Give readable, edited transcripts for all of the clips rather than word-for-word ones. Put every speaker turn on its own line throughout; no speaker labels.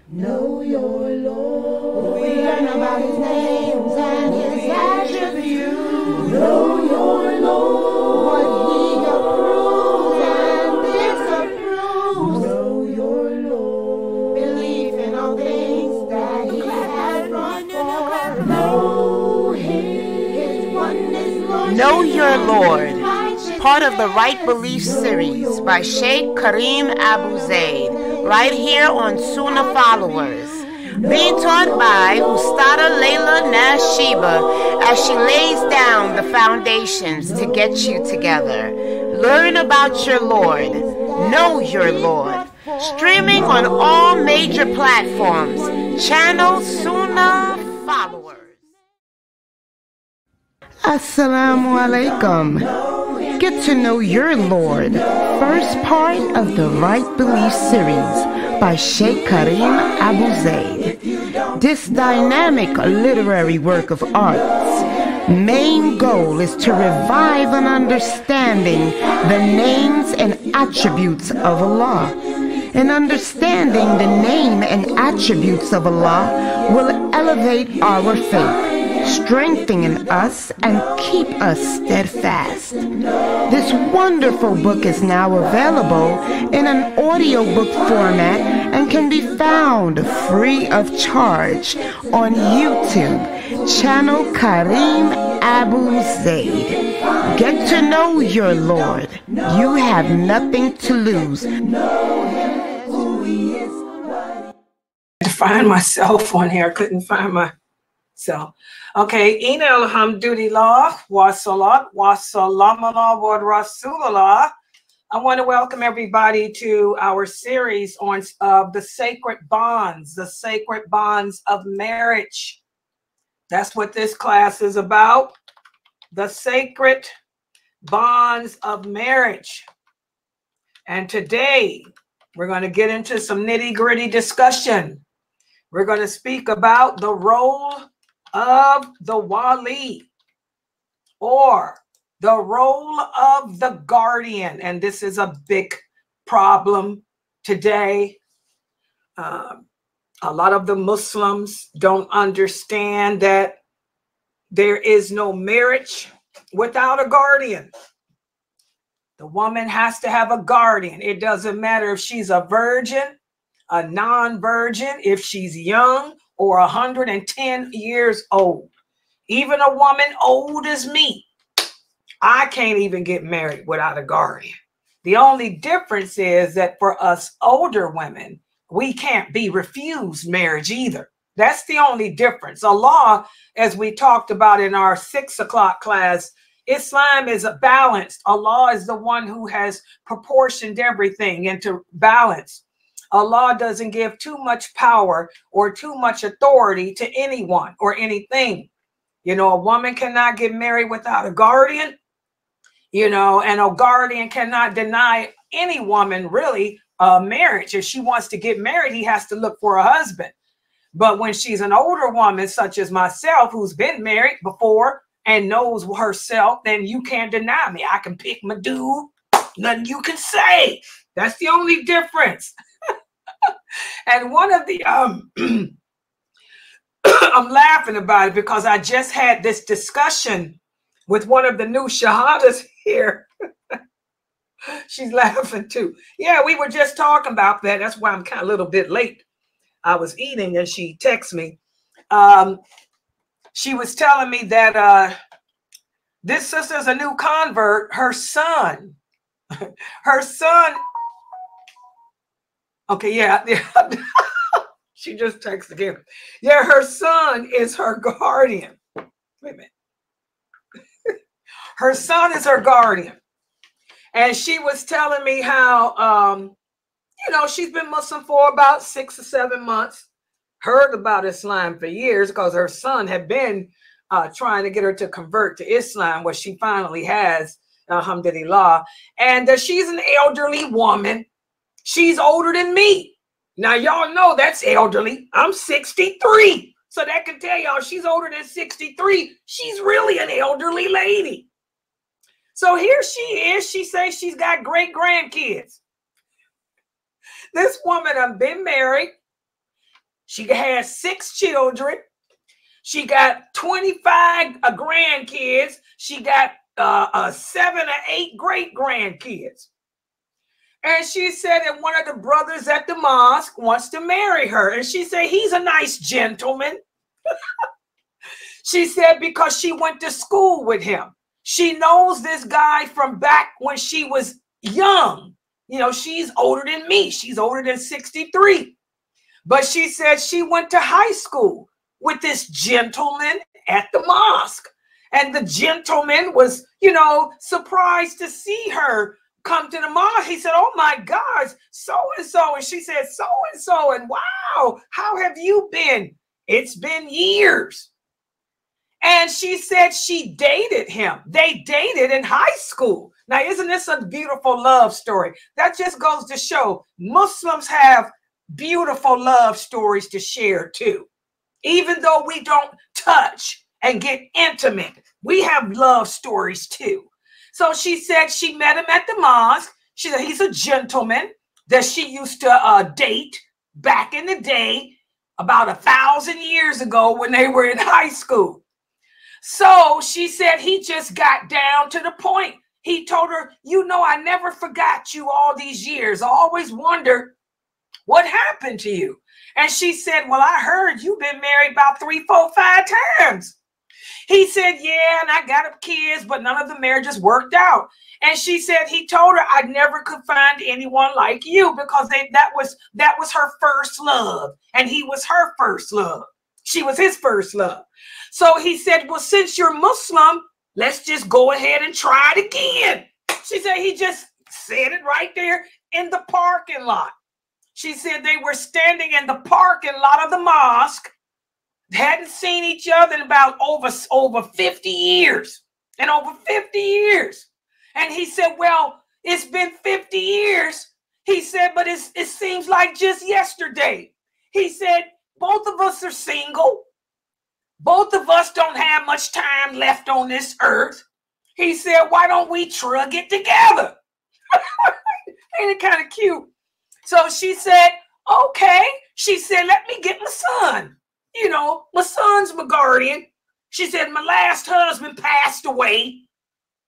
Know your Lord. We learn about his names and his attributes. Know your Lord. What he approves and disapproves. Know your Lord. Belief in all things that he has brought forth. Know his oneness, Lord.
Know Your Lord, part of the Right Belief series by Sheikh Kareem Abu Zaid, right here on Sunnahfollowers. Being taught by Ustada Layla Nashiba as she lays down the foundations to get you together. Learn about your Lord. Know your Lord. Streaming on all major platforms. Channel Sunnahfollowers. Assalamu alaikum. Get to know your Lord. First part of the Right Belief series by Sheikh Kareem Abu Zaid. This dynamic literary work of art's main goal is to revive an understanding the names and attributes of Allah. And understanding the name and attributes of Allah will elevate our faith, strengthen us, and keep us steadfast. This wonderful book is now available in an audiobook format and can be found free of charge on YouTube, channel Kareem Abu Zaid. Get to know your Lord. You have nothing to lose.
To find myself on here, I couldn't find myself. Okay, Ina alhamdulillah wa salat wa salam ala wa rasulullah. I want to welcome everybody to our series on the sacred bonds of marriage. That's what this class is about. The sacred bonds of marriage. And today we're going to get into some nitty-gritty discussion. We're going to speak about the role of the Wali, or the role of the guardian. And this is a big problem today. A lot of the Muslims don't understand that there is no marriage without a guardian. The woman has to have a guardian. It doesn't matter if she's a virgin, a non-virgin, if she's young or 110 years old. Even a woman old as me, I can't even get married without a guardian. The only difference is that for us older women, we can't be refused marriage either. That's the only difference. Allah, as we talked about in our 6 o'clock class, Islam is a balanced. Allah is the one who has proportioned everything into balance. Allah doesn't give too much power or too much authority to anyone or anything. You know, a woman cannot get married without a guardian, you know, and a guardian cannot deny any woman really marriage. If she wants to get married, he has to look for a husband. But when she's an older woman, such as myself, who's been married before and knows herself, then you can't deny me. I can pick my dude. Nothing you can say. That's the only difference. And one of the, I'm laughing about it because I just had this discussion with one of the new shahadas here. She's laughing too. Yeah, we were just talking about that. That's why I'm kind of a little bit late. I was eating and she texted me. She was telling me that this sister's a new convert. Her son, okay, yeah. She just texted again. Yeah, her son is her guardian. Wait a minute. Her son is her guardian. And she was telling me how, you know, she's been Muslim for about 6 or 7 months, heard about Islam for years because her son had been trying to get her to convert to Islam, which she finally has, alhamdulillah. And she's an elderly woman. She's older than me. Now, y'all know that's elderly. I'm 63. So that can tell y'all she's older than 63. She's really an elderly lady. So here she is. She says she's got great grandkids. This woman has been married She has 6 children. She got 25 grandkids. She got 7 or 8 great-grandkids. And she said that one of the brothers at the mosque wants to marry her. And she said, he's a nice gentleman. She said because she went to school with him. She knows this guy from back when she was young. You know, she's older than me. She's older than 63. But she said she went to high school with this gentleman at the mosque. And the gentleman was, you know, surprised to see her come to the mosque. He said, oh my gosh, so-and-so. And she said, so-and-so. And wow, how have you been? It's been years. And she said she dated him. They dated in high school. Now, isn't this a beautiful love story? That just goes to show Muslims have beautiful love stories to share too. Even though we don't touch and get intimate, we have love stories too. So she said she met him at the mosque. She said he's a gentleman that she used to date back in the day, about 1,000 years ago when they were in high school. So she said he just got down to the point. He told her, you know, I never forgot you all these years. I always wondered what happened to you. And she said, well, I heard you've been married about 3, 4, 5 times. He said, yeah, and I got kids, but none of the marriages worked out. And she said he told her, I never could find anyone like you, because that was her first love. And he was her first love. She was his first love. So he said, well, since you're Muslim, let's just go ahead and try it again. She said he just said it right there in the parking lot. She said they were standing in the parking lot of the mosque, hadn't seen each other in about over 50 years. And over 50 years. And he said, well, it's been 50 years. He said, but it seems like just yesterday. He said, both of us are single. Both of us don't have much time left on this earth. He said, why don't we get together? Ain't it kind of cute? So she said, okay. She said, let me get my son. You know, my son's my guardian. She said, my last husband passed away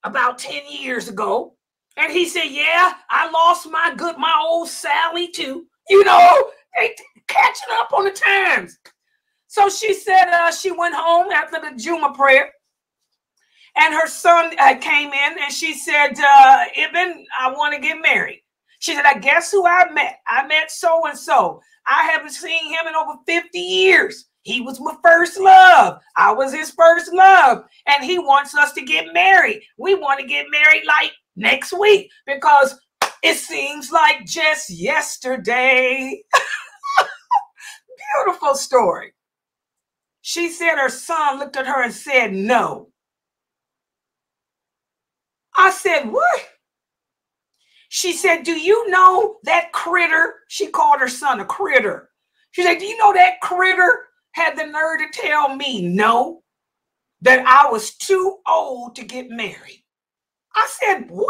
about 10 years ago. And he said, yeah, I lost my old Sally too. You know, they catching up on the times. So she said she went home after the Juma prayer. And her son came in and she said, Ibn, I want to get married. She said, I guess who I met? I met so-and-so. I haven't seen him in over 50 years. He was my first love. I was his first love. And he wants us to get married. We want to get married like next week because it seems like just yesterday. Beautiful story. She said her son looked at her and said, no. I said, what? She said, do you know that critter? She called her son a critter. She said, do you know that critter had the nerve to tell me no, that I was too old to get married? I said, what?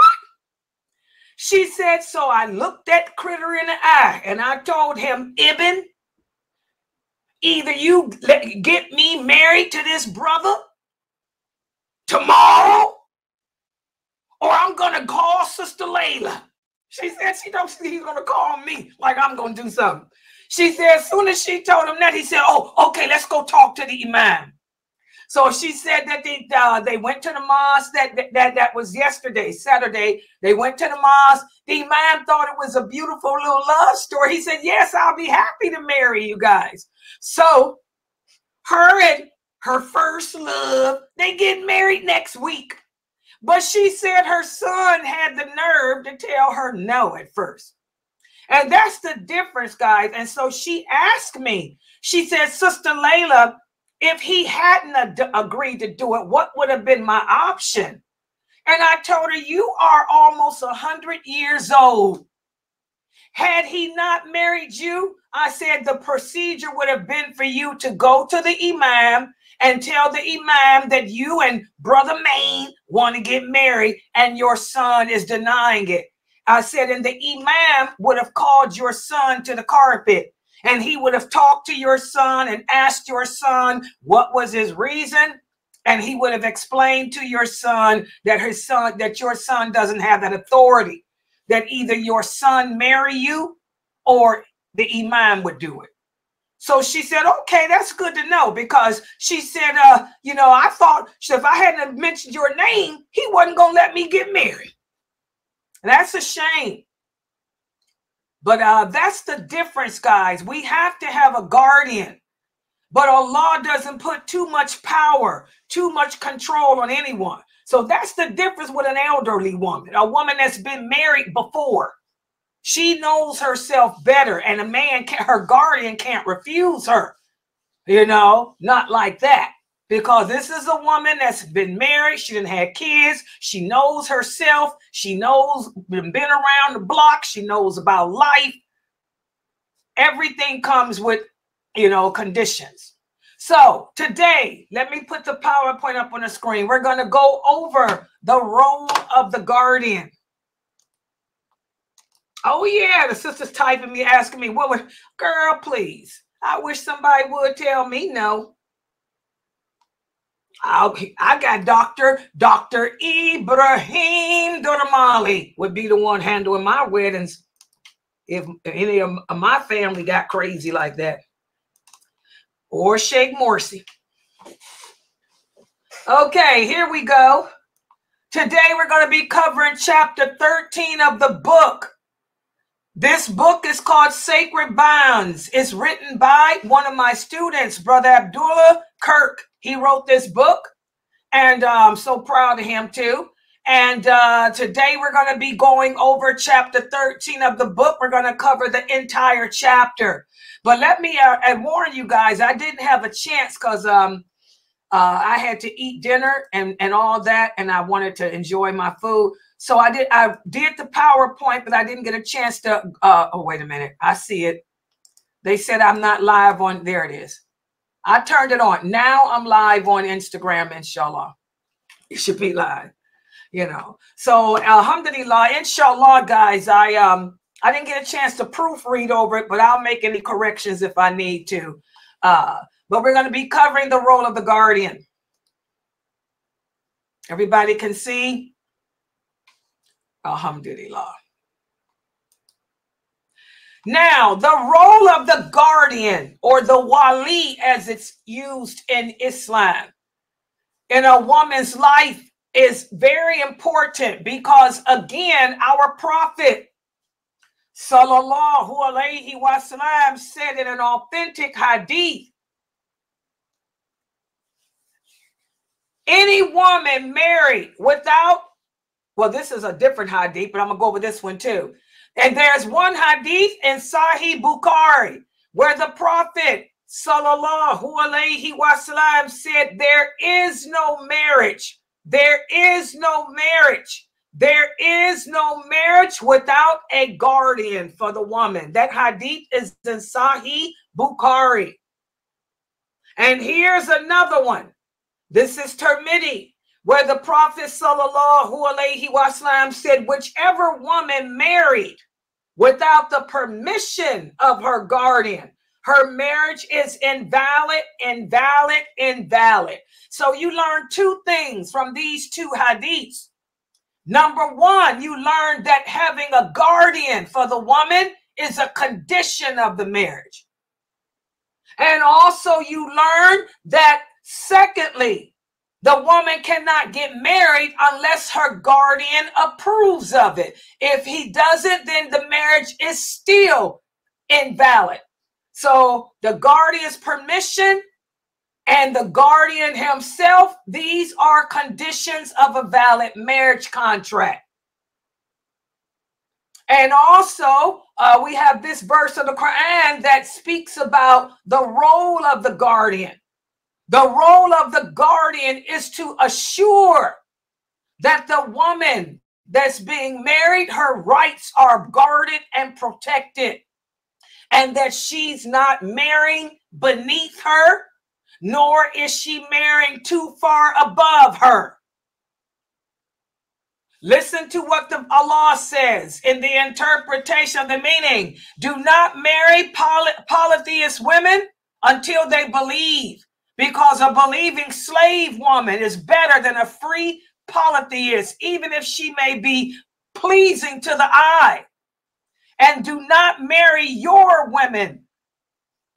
She said, so I looked that critter in the eye and I told him, Ibn, either you get me married to this brother tomorrow, or I'm going to call Sister Layla. She said she don't think he's going to call me like I'm going to do something. She said as soon as she told him that, he said, oh, okay, let's go talk to the imam. So she said that they went to the mosque. That was yesterday, Saturday. They went to the mosque. The imam thought it was a beautiful little love story. He said, yes, I'll be happy to marry you guys. So her and her first love, they get married next week. But she said her son had the nerve to tell her no at first. And that's the difference, guys. And so she asked me, she said, Sister Layla, if he hadn't agreed to do it, what would have been my option? And I told her, you are almost 100 years old. Had he not married you, I said the procedure would have been for you to go to the imam and tell the imam that you and Brother Maine want to get married and your son is denying it. I said, and the imam would have called your son to the carpet and he would have talked to your son and asked your son what was his reason, and he would have explained to your son that your son doesn't have that authority, that either your son marry you or the imam would do it. So she said, okay, that's good to know, because she said, I thought if I hadn't mentioned your name, he wasn't going to let me get married. That's a shame. But that's the difference, guys. We have to have a guardian. But Allah doesn't put too much power, too much control on anyone. So that's the difference with an elderly woman, a woman that's been married before. She knows herself better, and a man, her guardian can't refuse her. Not like that. Because this is a woman that's been married. She didn't have kids. She knows herself. She knows, been around the block. She knows about life. Everything comes with, conditions. So today, let me put the PowerPoint up on the screen. We're going to go over the role of the guardian. Oh, yeah, the sister's typing me, asking me, girl, please. I wish somebody would tell me no. I got Dr. Ibrahim Duramali would be the one handling my weddings if any of my family got crazy like that. Or Sheikh Morsi. Okay, here we go. Today we're going to be covering chapter 13 of the book. This book is called Sacred Bonds. It's written by one of my students, Brother Abdullah Kirk. He wrote this book, and I'm so proud of him too. And today we're going to be going over chapter 13 of the book. We're going to cover the entire chapter. But let me warn you guys, I didn't have a chance because I had to eat dinner and all that, and I wanted to enjoy my food. So I did the PowerPoint, but I didn't get a chance to, oh, wait a minute. I see it. They said I'm not live on, there it is. I turned it on. Now I'm live on Instagram, inshallah. It should be live, So alhamdulillah, inshallah, guys, I didn't get a chance to proofread over it, but I'll make any corrections if I need to. But we're going to be covering the role of the guardian. Everybody can see? Alhamdulillah. Now, the role of the guardian, or the Wali as it's used in Islam, in a woman's life is very important because, again, our Prophet Sallallahu Alaihi Wasallam said in an authentic hadith, any woman married without, well, this is a different hadith, but I'm going to go over this one too. And there's one hadith in Sahih Bukhari where the Prophet Sallallahu Alaihi Wasallam said, there is no marriage. There is no marriage. There is no marriage without a guardian for the woman. That hadith is in Sahih Bukhari. And here's another one. This is Tirmidhi, where the Prophet Sallallahu Alaihi Wasallam said, whichever woman married without the permission of her guardian, her marriage is invalid, invalid, invalid. So you learn two things from these two hadiths. Number one, you learn that having a guardian for the woman is a condition of the marriage. And also you learn that, secondly, the woman cannot get married unless her guardian approves of it. If he doesn't, then the marriage is still invalid. So the guardian's permission and the guardian himself, these are conditions of a valid marriage contract. And also, we have this verse of the Quran that speaks about the role of the guardian. The role of the guardian is to assure that the woman that's being married, her rights are guarded and protected, and that she's not marrying beneath her, nor is she marrying too far above her. Listen to what the Allah says in the interpretation of the meaning. Do not marry polytheist women until they believe, because a believing slave woman is better than a free polytheist, even if she may be pleasing to the eye. And do not marry your women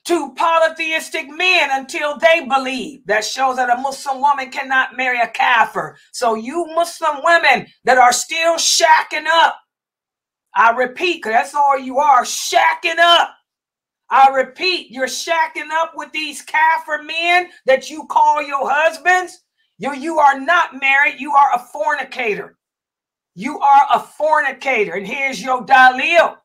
to polytheistic men until they believe. That shows that a Muslim woman cannot marry a kafir. So you Muslim women that are still shacking up, I repeat, because that's all you are, shacking up. I repeat, you're shacking up with these kafir men that you call your husbands. You are not married. You are a fornicator. You are a fornicator. And here's your dalil.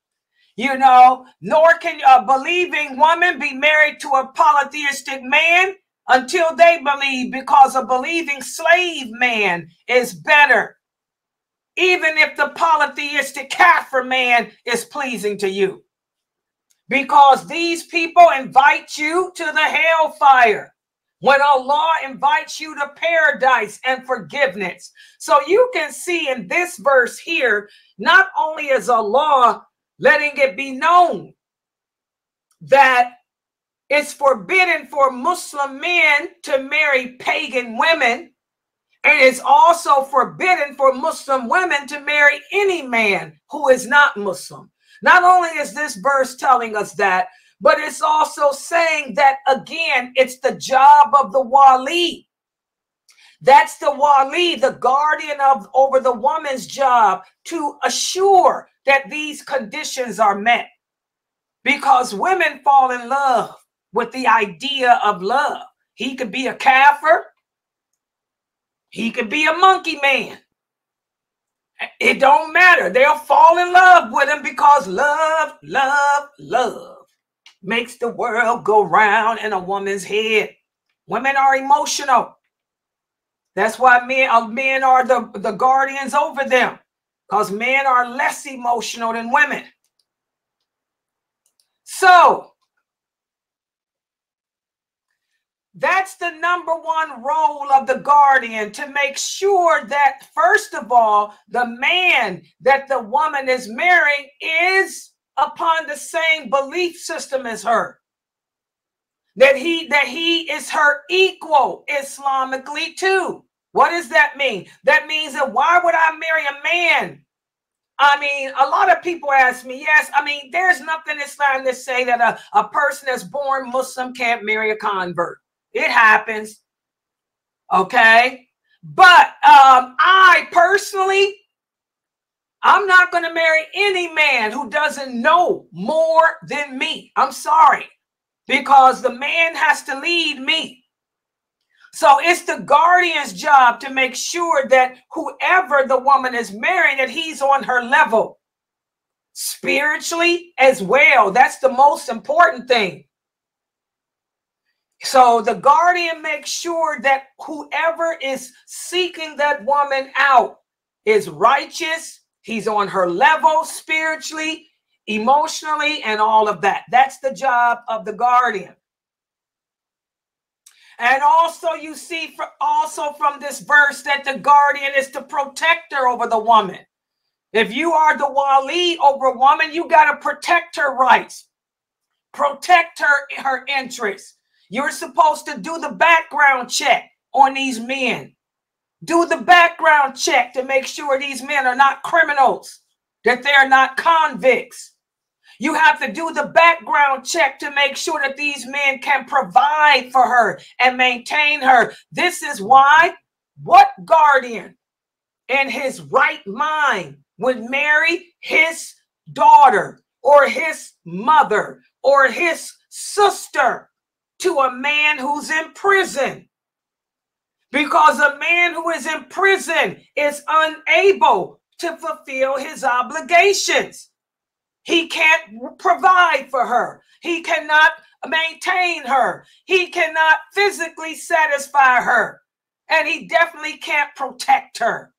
You know, nor can a believing woman be married to a polytheistic man until they believe, because a believing slave man is better, even if the polytheistic kafir man is pleasing to you. Because these people invite you to the hellfire when Allah invites you to paradise and forgiveness. So you can see in this verse here, not only is Allah letting it be known that it's forbidden for Muslim men to marry pagan women, and it's also forbidden for Muslim women to marry any man who is not Muslim. Not only is this verse telling us that, but it's also saying that, again, it's the job of the Wali. That's the Wali, the guardian over the woman's job, to assure that these conditions are met. Because women fall in love with the idea of love. He could be a kafir. He could be a monkey man. It don't matter. They'll fall in love with him because love, love, love makes the world go round in a woman's head. Women are emotional. That's why men are the guardians over them, because men are less emotional than women. So that's the number one role of the guardian, to make sure that, first of all, the man that the woman is marrying is upon the same belief system as her. That he is her equal Islamically too. What does that mean? That means that why would I marry a man? I mean, a lot of people ask me, yes, I mean, there's nothing in Islam that say that a person that's born Muslim can't marry a convert. It happens. Okay. But I personally, I'm not going to marry any man who doesn't know more than me. I'm sorry. Because the man has to lead me. So it's the guardian's job to make sure that whoever the woman is marrying, that he's on her level spiritually as well. That's the most important thing. So the guardian makes sure that whoever is seeking that woman out is righteous. He's on her level spiritually, emotionally, and all of that. That's the job of the guardian. And also you see also from this verse that the guardian is the protector over the woman. If you are the Wali over a woman, you got to protect her rights, protect her interests. You're supposed to do the background check on these men. Do the background check to make sure these men are not criminals, that they're not convicts. You have to do the background check to make sure that these men can provide for her and maintain her. This is why, what guardian in his right mind would marry his daughter or his mother or his sister to a man who's in prison? Because a man who is in prison is unable to fulfill his obligations. He can't provide for her. He cannot maintain her. He cannot physically satisfy her. And he definitely can't protect her.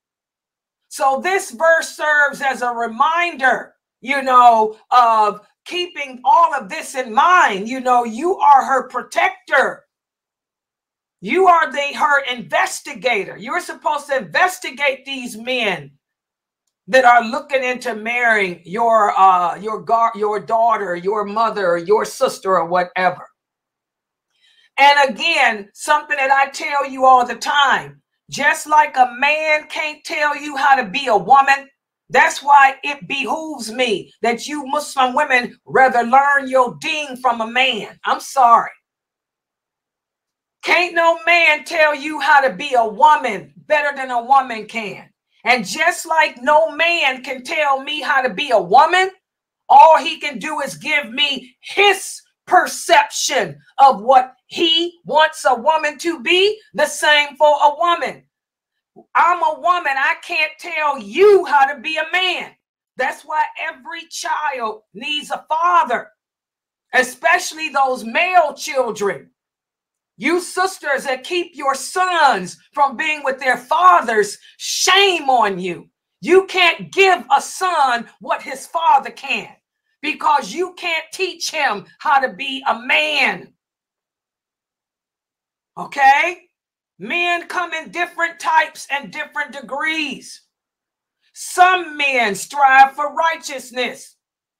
So this verse serves as a reminder, you know, of keeping all of this in mind. You know, you are her protector. You are her investigator. You're supposed to investigate these men that are looking into marrying your daughter, your mother, your sister, or whatever. And again, something that I tell you all the time, just like a man can't tell you how to be a woman, that's why it behooves me that you Muslim women rather learn your deen from a man. I'm sorry. Can't no man tell you how to be a woman better than a woman can. And just like no man can tell me how to be a woman, all he can do is give me his perception of what he wants a woman to be. The same for a woman. I'm a woman. I can't tell you how to be a man. That's why every child needs a father, especially those male children. You sisters that keep your sons from being with their fathers, shame on you. You can't give a son what his father can because you can't teach him how to be a man. Okay? Men come in different types and different degrees. Some men strive for righteousness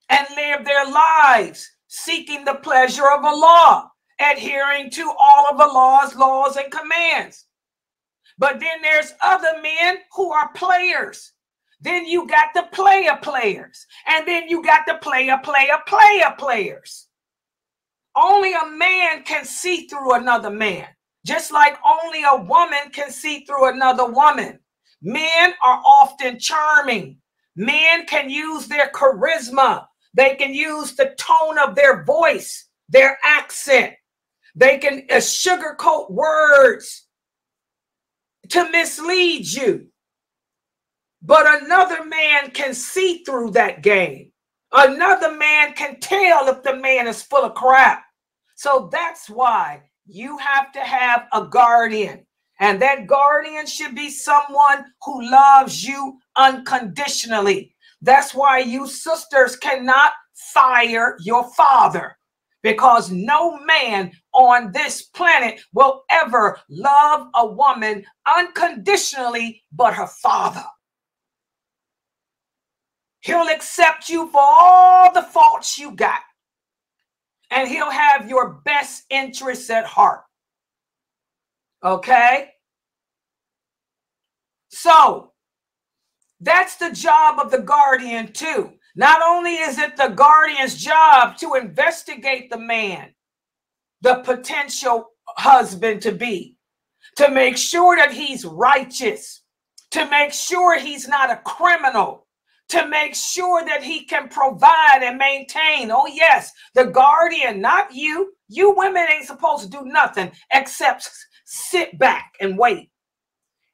and live their lives seeking the pleasure of Allah, adhering to all of Allah's laws and commands. But then there's other men who are players. Then you got the players. And then you got the players. Only a man can see through another man, just like only a woman can see through another woman. Men are often charming. Men can use their charisma. They can use the tone of their voice, their accent. They can sugarcoat words to mislead you. But another man can see through that game. Another man can tell if the man is full of crap. So that's why you have to have a guardian. And that guardian should be someone who loves you unconditionally. That's why you sisters cannot fire your father, because no man on this planet will ever love a woman unconditionally but her father. He'll accept you for all the faults you got, and he'll have your best interests at heart. Okay? So that's the job of the guardian too. Not only is it the guardian's job to investigate the man, the potential husband to be, to make sure that he's righteous, to make sure he's not a criminal, to make sure that he can provide and maintain. Oh yes, the guardian, not you. You women ain't supposed to do nothing except sit back and wait.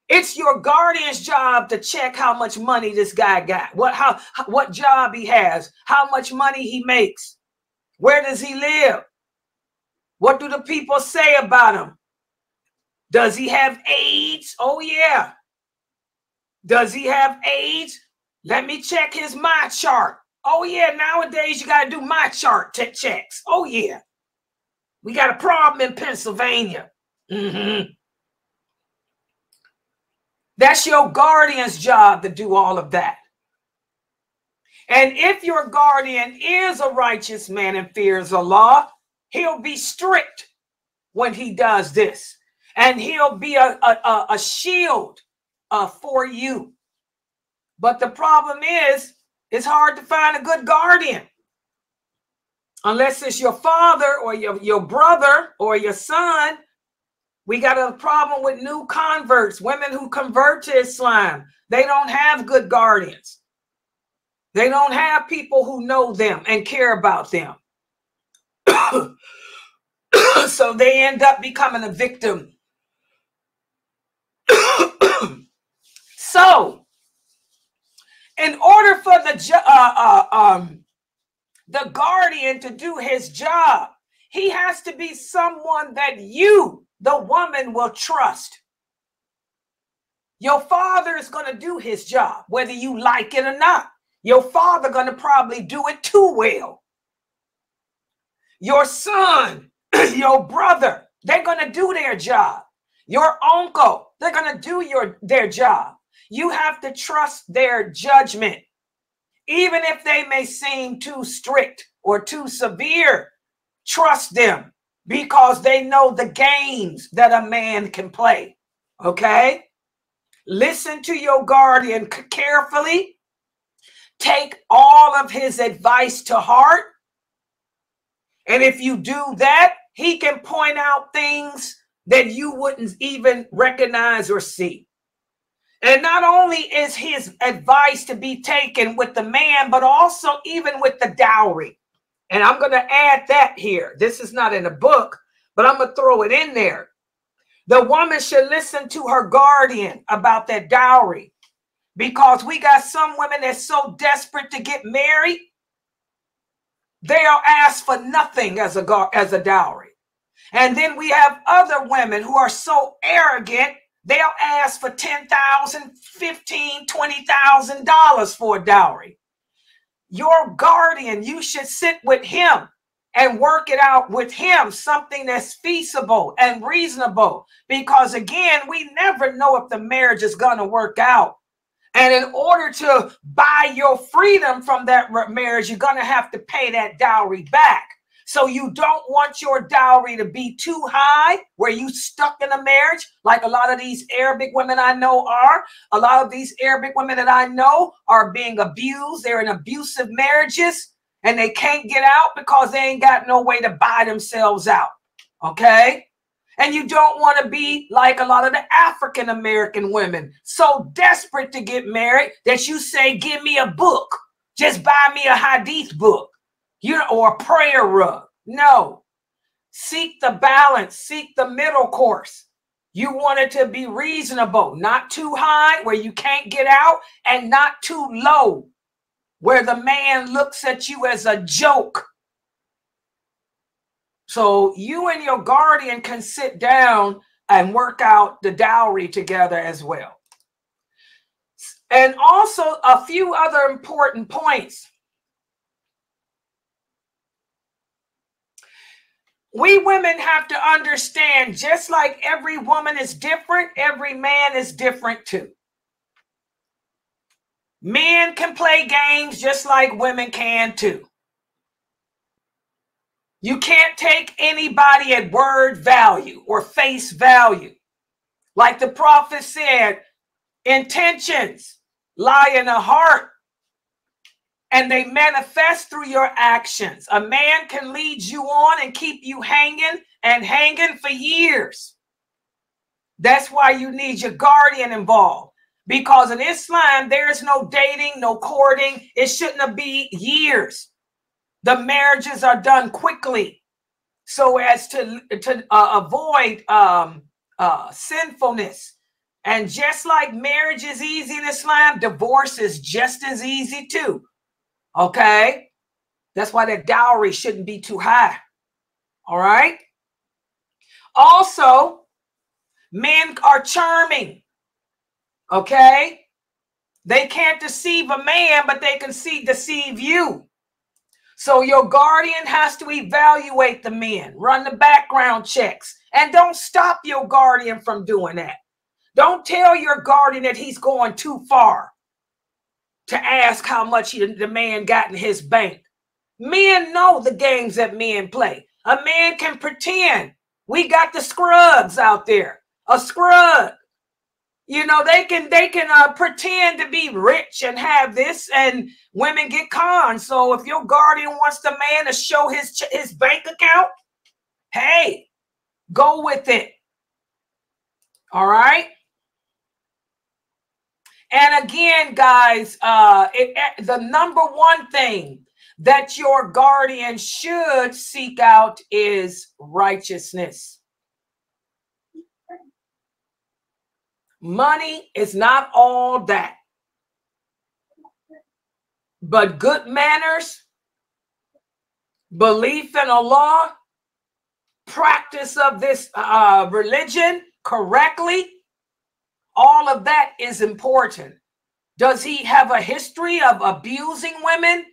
It's your guardian's job to check how much money this guy got, what job he has, how much money he makes, where does he live, what do the people say about him, does he have AIDS? Oh yeah. Does he have AIDS? Let me check his my chart. Oh yeah, nowadays you got to do my chart checks. Oh yeah. We got a problem in Pennsylvania. That's your guardian's job to do all of that. And if your guardian is a righteous man and fears Allah, he'll be strict when he does this. And he'll be a shield for you. But the problem is, it's hard to find a good guardian. Unless it's your father or your brother or your son. We got a problem with new converts, women who convert to Islam. They don't have good guardians. They don't have people who know them and care about them. So they end up becoming a victim. So, in order for the guardian to do his job, he has to be someone that you, the woman, will trust. Your father is going to do his job, whether you like it or not. Your father going to probably do it too well. Your son, your brother, they're going to do their job. Your uncle, they're going to do their job. You have to trust their judgment, even if they may seem too strict or too severe. Trust them because they know the games that a man can play. Okay? Listen to your guardian carefully. Take all of his advice to heart. And if you do that, he can point out things that you wouldn't even recognize or see. And not only is his advice to be taken with the man, but also even with the dowry. And I'm going to add that here. This is not in a book, but I'm going to throw it in there. The woman should listen to her guardian about that dowry, because we got some women that's so desperate to get married, they'll ask for nothing as a dowry. And then we have other women who are so arrogant, they'll ask for $10,000, $15,000, $20,000 for a dowry. Your guardian, you should sit with him and work it out with him, something that's feasible and reasonable. Because again, we never know if the marriage is going to work out. And in order to buy your freedom from that marriage, you're going to have to pay that dowry back. So you don't want your dowry to be too high where you stuck in a marriage, like a lot of these Arabic women I know are. A lot of these Arabic women that I know are being abused. They're in abusive marriages and they can't get out because they ain't got no way to buy themselves out. Okay? And you don't want to be like a lot of the African American women, so desperate to get married that you say, give me a book. Just buy me a hadith book, or a prayer rug. No. Seek the balance. Seek the middle course. You want it to be reasonable, not too high where you can't get out, and not too low where the man looks at you as a joke. So you and your guardian can sit down and work out the dowry together as well. And also a few other important points. We women have to understand, just like every woman is different, every man is different too. Men can play games just like women can too. You can't take anybody at word value or face value. Like the prophet said, intentions lie in the heart and they manifest through your actions. A man can lead you on and keep you hanging and hanging for years. That's why you need your guardian involved. Because in Islam, there is no dating, no courting. It shouldn't be years. The marriages are done quickly so as to avoid sinfulness. And just like marriage is easy in Islam, divorce is just as easy too. Okay? That's why that dowry shouldn't be too high. All right? Also, men are charming. Okay? They can't deceive a man, but they can deceive you. So your guardian has to evaluate the men, run the background checks, and don't stop your guardian from doing that. Don't tell your guardian that he's going too far to ask how much the man got in his bank. Men know the games that men play. A man can pretend. We got the scrubs out there. A scrub. You know, they can pretend to be rich and have this, and women get conned. So if your guardian wants the man to show his bank account, hey, go with it. All right. And again, guys, the number one thing that your guardian should seek out is righteousness. Money is not all that, but good manners, belief in Allah, practice of this religion correctly, all of that is important. Does he have a history of abusing women?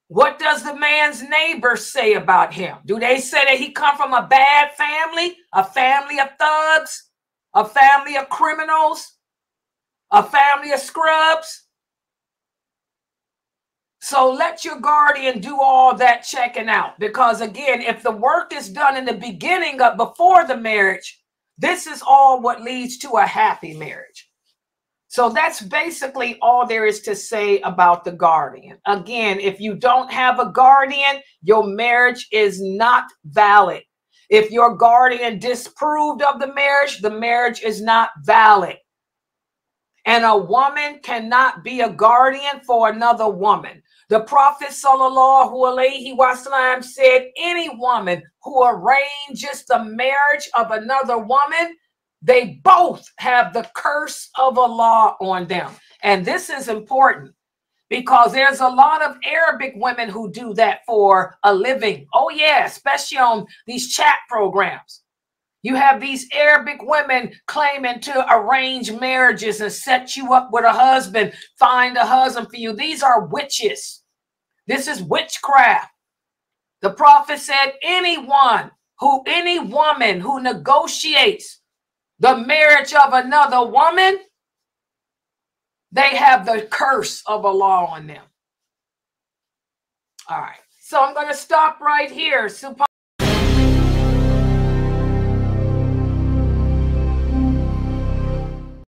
What does the man's neighbors say about him? Do they say that he come from a bad family, a family of thugs? A family of criminals? a family of scrubs. So let your guardian do all that checking out. Because again, if the work is done in the beginning of before the marriage, this is all what leads to a happy marriage. So that's basically all there is to say about the guardian. Again, if you don't have a guardian, your marriage is not valid. If your guardian disapproved of the marriage is not valid. And a woman cannot be a guardian for another woman. The Prophet sallallahu alaihi wasallam said, any woman who arranges the marriage of another woman, they both have the curse of Allah on them. And this is important because there's a lot of Arabic women who do that for a living. Oh yeah, especially on these chat programs. You have these Arabic women claiming to arrange marriages and set you up with a husband, find a husband for you. These are witches. This is witchcraft. The Prophet said any woman who negotiates the marriage of another woman, they have the curse of Allah on them. All right. So I'm going to stop right here.